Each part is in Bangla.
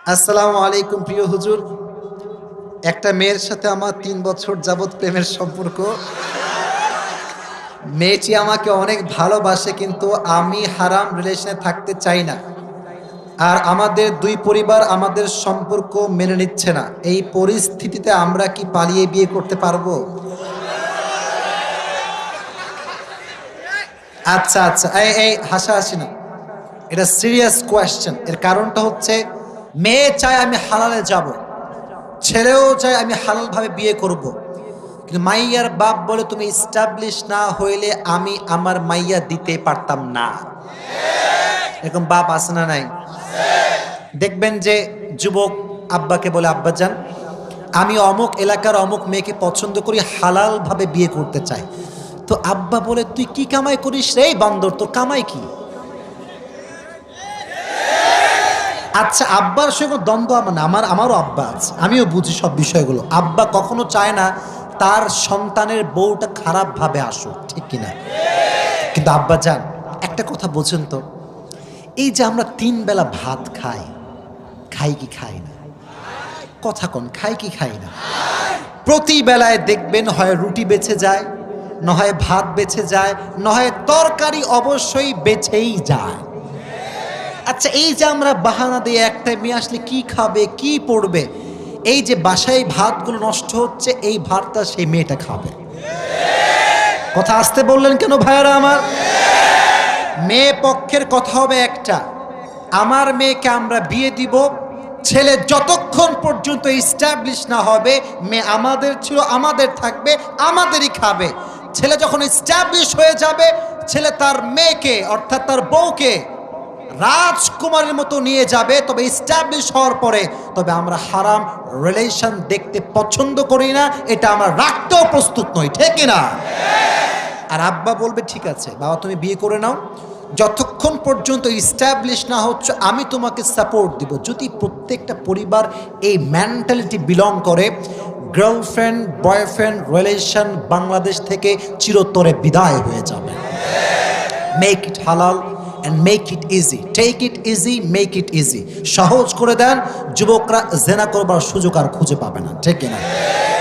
আসসালামু আলাইকুম প্রিয় হুজুর। একটা মেয়ের সাথে আমার ৩ বছর যাবৎ প্রেমের সম্পর্ক। মেয়েটি আমাকে অনেক ভালোবাসে, কিন্তু আমি হারাম রিলেশনে থাকতে চাই না। আর আমাদের দুই পরিবার আমাদের সম্পর্ক মেনে নিচ্ছে না। এই পরিস্থিতিতে আমরা কি পালিয়ে বিয়ে করতে পারবো? আচ্ছা আচ্ছা, এই হাসাহাসি না, এটা সিরিয়াস কোয়েশ্চেন। এর কারণটা হচ্ছে, মেয়ে চায় আমি হালালে যাব, ছেলেও চায় আমি হালালভাবে বিয়ে করব, কিন্তু মাইয়ার বাপ বলে তুমি ইস্টাবলিশ না হইলে আমি আমার মাইয়া দিতে পারতাম না। এরকম বাপ আছে না নাই? দেখবেন যে যুবক আব্বাকে বলে, আব্বাজান আমি অমুক এলাকার অমুক মেয়েকে পছন্দ করি, হালালভাবে বিয়ে করতে চাই। তো আব্বা বলে, তুই কি কামাই করিস রে বান্দর, তোর কামাই কি? আচ্ছা, আব্বার সঙ্গে দ্বন্দ্ব আমার না, আমারও আব্বা আছে, আমিও বুঝি সব বিষয়গুলো। আব্বা কখনো চায় না তার সন্তানের বউটা খারাপভাবে আসুক, ঠিক কিনা? কিন্তু আব্বা যান, একটা কথা বোঝেন তো, এই যে আমরা 3 বেলা ভাত খাই, খাই কি খাই না? কথা কোন, খাই কি খাই না? প্রতি বেলায় দেখবেন হয় রুটি বেঁচে যায়, না হয় ভাত বেঁচে যায়, না হয় তরকারি অবশ্যই বেঁচেই যায়। আচ্ছা, এই যে আমরা বাহানা দিয়ে একটা মেয়ে আসলে কি খাবে কি পড়বে, এই যে বাসায় ভাতগুলো নষ্ট হচ্ছে, এই ভাতটা সেই মেয়েটা খাবে। কথা আসতে বললেন কেন ভাইয়ারা আমার? মেয়ে পক্ষের কথা হবে একটা, আমার মেয়েকে আমরা বিয়ে দিব, ছেলে যতক্ষণ পর্যন্ত এস্টাবলিশ না হবে মেয়ে আমাদের ছিল, আমাদের থাকবে, আমাদেরই খাবে। ছেলে যখন এস্টাবলিশ হয়ে যাবে, ছেলে তার মেয়েকে অর্থাৎ তার বউকে রাজকুমারের মতো নিয়ে যাবে। তবে এস্টাবলিশ হওয়ার পরে তবে আমরা হারাম রিলেশন দেখতে পছন্দ করি না, এটা আমরা রাখতেও প্রস্তুত নই, ঠিক না? আর আব্বা বলবে, ঠিক আছে বাবা তুমি বিয়ে করে নাও, যতক্ষণ পর্যন্ত ইস্টাবলিশ না হচ্ছে আমি তোমাকে সাপোর্ট দিব। যদি প্রত্যেকটা পরিবার এই মেন্টালিটি বিলং করে, গার্লফ্রেন্ড বয়ফ্রেন্ড রিলেশন বাংলাদেশ থেকে চিরতরে বিদায় হয়ে যাবে। মেক ইট হালাল and make it easy, take it easy, make it easy। সহজ করে দেন, যুবকরা জেনা করবার সুযোগ আর খুঁজে পাবে না, ঠিক না?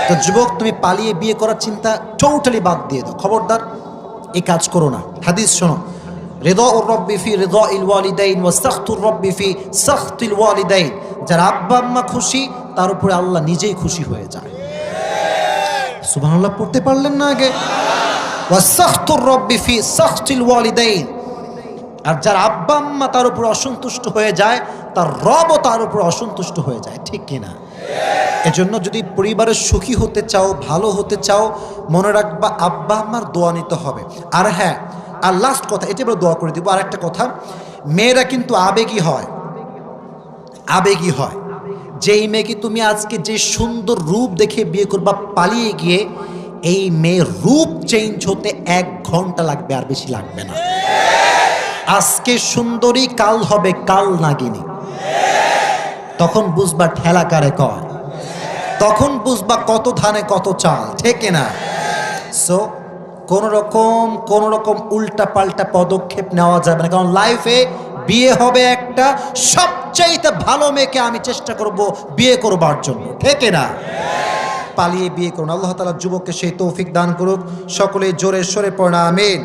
তো যুবক, তুমি পালিয়ে বিয়ে করার চিন্তা টোটালি বাদ দিয়ে দাও, খবরদার এই কাজ করো না। হাদিস শোনো, রিদাউর রাব্বি ফি রিদাইল ওয়ালিদাইন ওয়া সাখতুর রাব্বি ফি সাখতিল ওয়ালিদাইন। যার আব্বা আম্মা খুশি তার উপরে আল্লাহ নিজেই খুশি হয়ে যায়। সুবহানাল্লাহ পড়তে পারলেন না আগে? ওয়া সাখতুর রাব্বি ফি সাখতিল ওয়ালিদাইন। আর যার আব্বা আম্মা তার উপর অসন্তুষ্ট হয়ে যায়, তার রবও তার উপর অসন্তুষ্ট হয়ে যায়, ঠিক কিনা? এজন্য যদি পরিবারের সুখী হতে চাও, ভালো হতে চাও, মনে রাখবা আব্বা আম্মার দোয়া নিতে হবে। আর হ্যাঁ, আর লাস্ট কথা, এটা বলে দোয়া করে দিব। আর একটা কথা, মেয়েরা কিন্তু আবেগী হয়, আবেগী হয়। যেই মেয়েকে তুমি আজকে যে সুন্দর রূপ দেখে বিয়ে করবা, পালিয়ে গিয়ে এই মেয়ের রূপ চেঞ্জ হতে 1 ঘন্টা লাগবে, আর বেশি লাগবে না। আজকে সুন্দরী কাল হবে কাল নাগিনী, তখন বুঝবা ঠেলা কারে কয়, তখন বুঝবা কত ধানে কত চাল, ঠিক না? সো কোন রকম উল্টা পাল্টা পদক্ষেপ নেওয়া যাবে না, কারণ লাইফে বিয়ে হবে একটা, সবচাইতে ভালো মেয়েকে আমি চেষ্টা করব বিয়ে করবার জন্য, ঠিক না? পালিয়ে বিয়ে করুন। আল্লাহ তাআলা যুবককে সেই তৌফিক দান করুক। সকলে জোরে সরে পড়া আমিন।